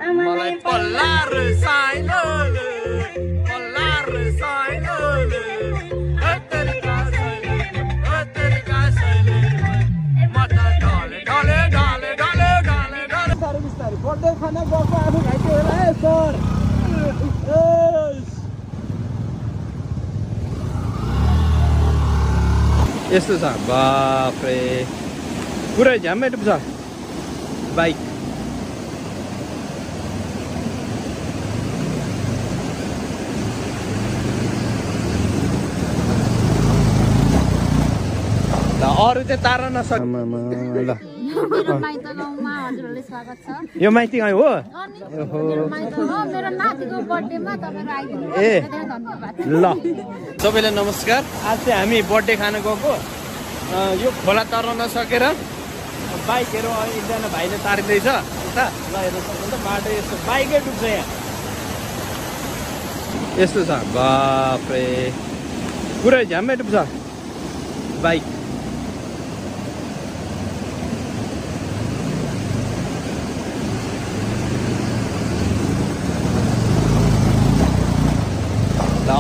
मलाई पल्लार साइलोले पल्लार साइलोले हतरका साइले मता ढले ढले ढले ढले ढले ढले सारे बिस्तारै बर्थडे खाना गएको आफू घाइते होला है सर यस्तो छ बाफ्रे पुरै झ्याम्मै डुब्छ बाइक अरू चाहिँ तारा नसक्छ यो माइती गाउँ हो ए ल सबैलाई नमस्कार आज चाहिँ हामी बर्थडे खान गएको यो खोला तर्न नसकेर बाइकहरू एकजना भाइले तारिँदैछ उता ल हेर्न सक्नुहुन्छ बाटो यस्तो बाइकै डुब्छ यहाँ यस्तो छ बाफ्रे पुरै झ्याम्मै डुब्छ बाइक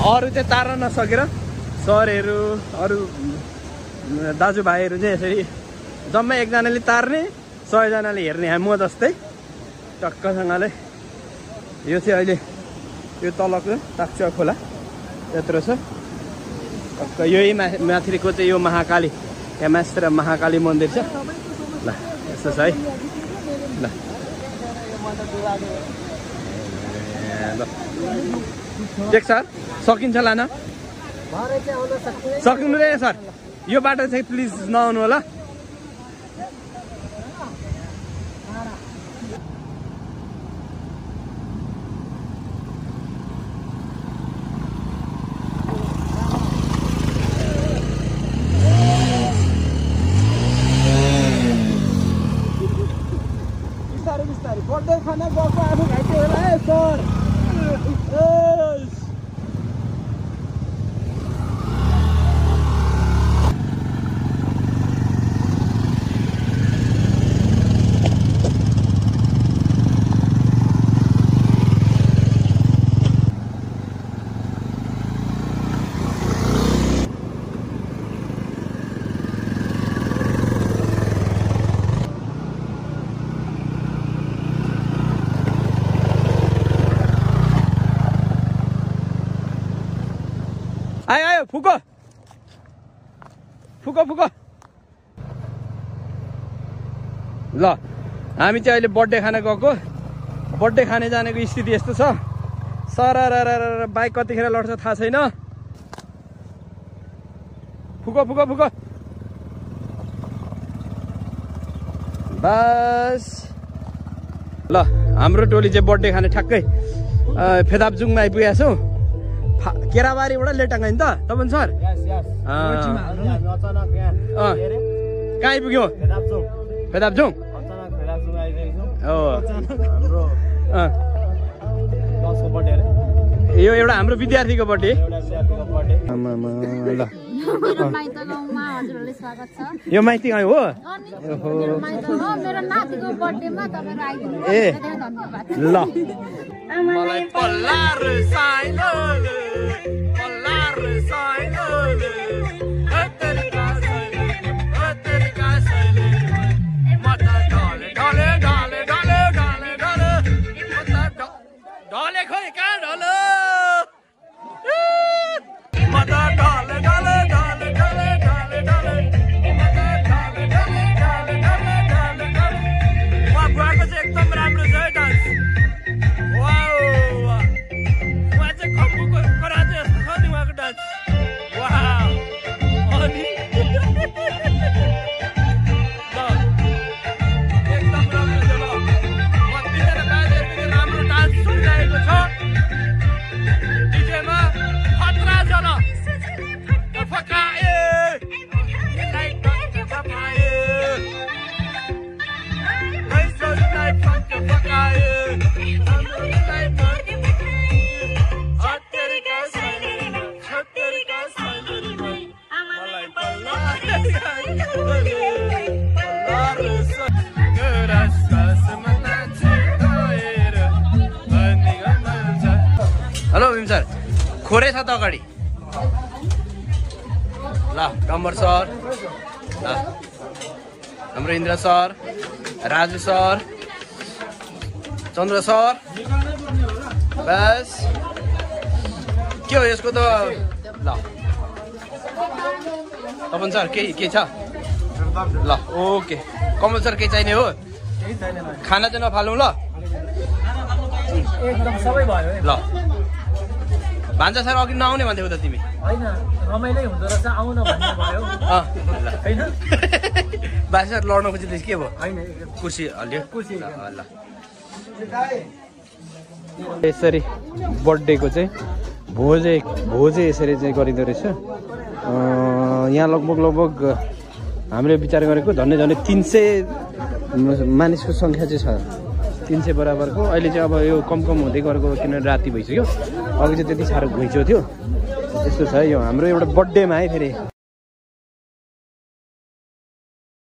अरू चाहिँ तार्न नसकेर सरहरू अरू दाजुभाइहरू चाहिँ यसरी जम्मै एकजनाले तार्ने 100जनाले हेर्ने हामी म जस्तै टक्कसँगले यो चाहिँ अहिले यो तलको ताक्चुवा खोला यत्रो छ टक्क यही माथिको चाहिँ यो महाकाली यहाँ मास्टर महाकाली मन्दिर छ ल यस्तो छ है ल देख सर सकिन्छ लान सक्नुहुँदैन सर यो बाटो चाहिँ प्लिज नआउनु होला बिस्तारै बिस्तारै बर्थडे खाना गएको आफू घाइते होला है सर आयो आयो फुको फुको फुको ल हामी चाहिँ अहिले बर्थडे खान गएको बर्थडे खाने जानेको स्थिति यस्तो छ सर बाइक कतिखेर लड्छ थाहा छैन फुको फुको फुको बस ल हाम्रो टोली चाहिँ बर्थडे खाने ठ्याक्कै फेदापजुङमा आइपुगेको छौँ केराबारीबाट लेटाङ नि त तपाईँ सर कहाँ आइपुग्यो फेदापजुङ यो एउटा हाम्रो विद्यार्थीको बर्थडे ल यो माइती गाउँ हो ए ल मलाई पल्लार साइलोले पल्लार साइलोले हतरका साइले मता ढले ढले ढले ढले ढले ढले मता ढले खोइ कहाँ ढलो मता ढले ढले ढले ढले ढले ढले मता ढले ढले ढले ढले ढले ढले वहाँ बुवाको चाहिँ एकदम राम्रो छ है डान्स वाउ वाह चाहिँ खम्बुको कराते खोरे छ त अगाडि ल डम्बर सर ल हाम्रो इन्द्र सर राजु सर चन्द्र सर बस के हो यसको त ल तपन सर के छ ल ओके कमल सर के चाहिने हो खाना चाहिँ नफालौँ ल एकदम सबै भयो ल भान्जा सर अघि नआउने भन्थ्यौ त तिमी होइन रमाइलै हुँदो रहेछ आउन भन्ने भयो ल होइन बासी सर लड्नु खोजिँदैछ के भयो होइन खुसी हल्यो खुसी ल यसरी बर्थडेको चाहिँ भोजै यसरी चाहिँ गरिँदो रहेछ यहाँ लगभग हामीले विचार गरेको झन्डै 300 मानिसको सङ्ख्या चाहिँ छ 300 बराबरको अहिले चाहिँ अब यो कम हुँदै गरेको किनभने राति भइसक्यो अघि चाहिँ त्यति साह्रो घुइँचो थियो यस्तो छ यो हाम्रो एउटा बर्थडेमा है फेरि